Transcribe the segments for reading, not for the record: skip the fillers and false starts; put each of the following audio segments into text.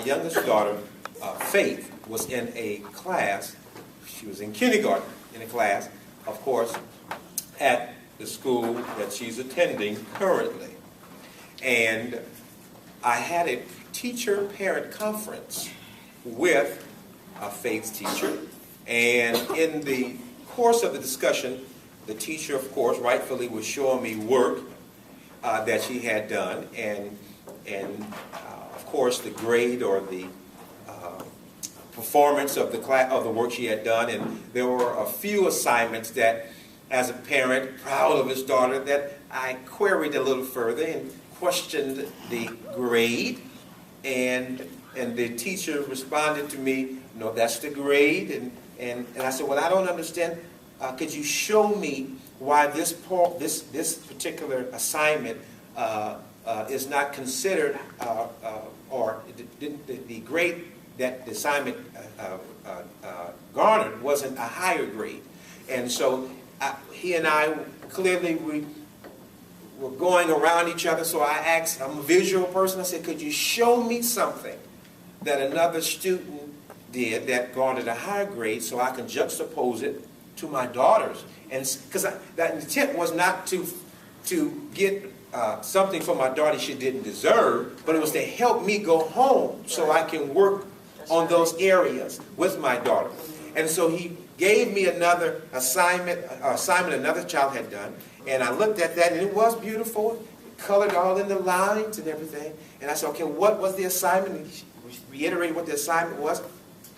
youngest daughter, Faith, was in a class. She was in kindergarten in a class, of course, at the school that she's attending currently. And I had a teacher-parent conference with Faith's teacher. And in the course of the discussion, the teacher, of course, rightfully was showing me work that she had done. And of course, the grade or the performance of the class, of the work she had done. And there were a few assignments that, as a parent, proud of his daughter, that I queried a little further and questioned the grade. And the teacher responded to me, "No, that's the grade." And I said, "Well, I don't understand. Could you show me why this particular assignment is not considered, or the grade that the assignment garnered wasn't a higher grade?" And so he and I clearly we were going around each other. So I asked, I'm a visual person, I said, "Could you show me something that another student did that garnered a higher grade so I can juxtapose it to my daughters?" And because that intent was not to get something for my daughter she didn't deserve, but it was to help me go home so I can work on those areas with my daughter. And so he gave me another assignment another child had done, and I looked at that, and it was beautiful, colored all in the lines and everything. And I said, "Okay, what was the assignment?" And he reiterated what the assignment was.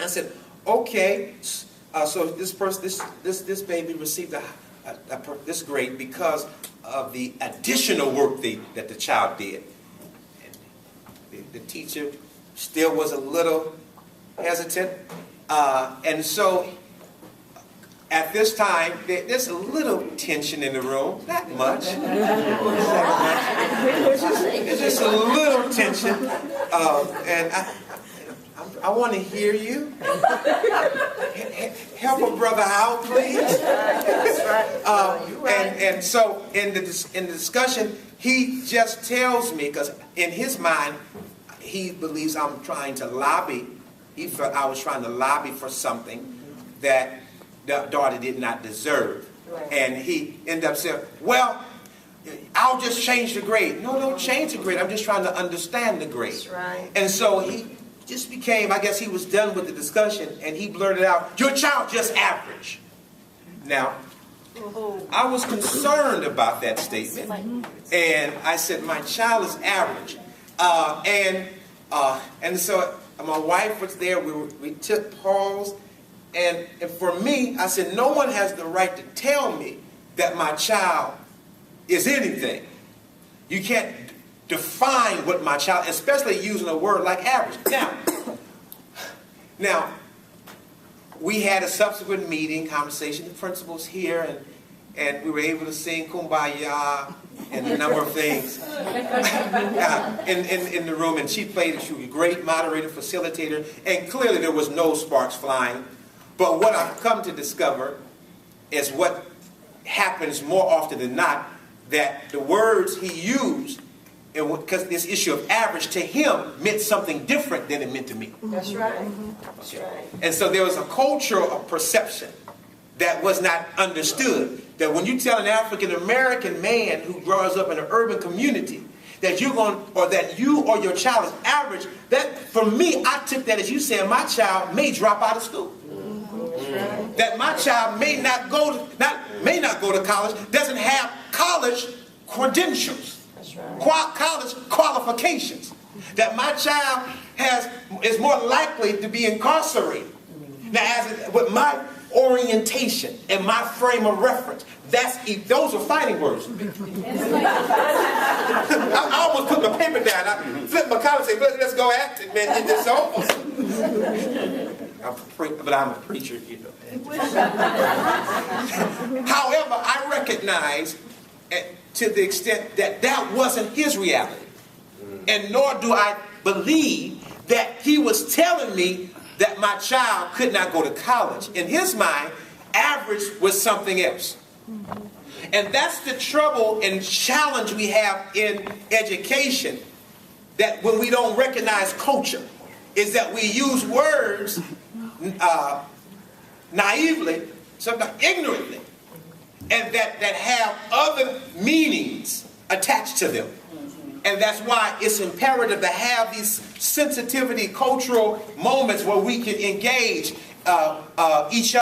I said, "Okay, so this person, this baby received this grade because of the additional work that the child did." And the teacher still was a little hesitant, and so at this time there's a little tension in the room, not much. It's just a little tension, and I want to hear you. Help a brother out, please. And so in the discussion, he just tells me, because in his mind, he believes I'm trying to lobby. He felt I was trying to lobby for something that the daughter did not deserve. Right. And he ended up saying, "Well, I'll just change the grade." "No, don't change the grade. I'm just trying to understand the grade." That's right. And so he just became, I guess he was done with the discussion, and he blurted out, "Your child just average." Now, I was concerned about that statement, and I said, "My child is average." And so my wife was there. We took pause, and for me, I said, no one has the right to tell me that my child is anything. You can't define what my child, especially using a word like average. Now, we had a subsequent meeting, conversation, the principal's here, and we were able to sing Kumbaya and a number of things in the room. And she was a great moderator, facilitator, and clearly there was no sparks flying. But what I've come to discover is what happens more often than not, that the words he used, because this issue of average to him meant something different than it meant to me. That's right. That's right. And so there was a cultural perception that was not understood. That when you tell an African American man who grows up in an urban community that you or your child is average, that for me, I took that as you saying my child may drop out of school. Mm-hmm. That my child may not go to college, doesn't have college credentials. Right. College qualifications. That my child is more likely to be incarcerated. Now, with my orientation and my frame of reference, those are fighting words. I almost put my paper down. I flipped my collar and said, "Let's go at it, man. Get this over." But I'm a preacher, you know. However, I recognize, to the extent that wasn't his reality. And nor do I believe that he was telling me that my child could not go to college. In his mind, average was something else. And that's the trouble and challenge we have in education, that when we don't recognize culture, is that we use words naively, sometimes ignorantly, and that have other meanings attached to them. And that's why it's imperative to have these sensitivity cultural moments where we can engage each other.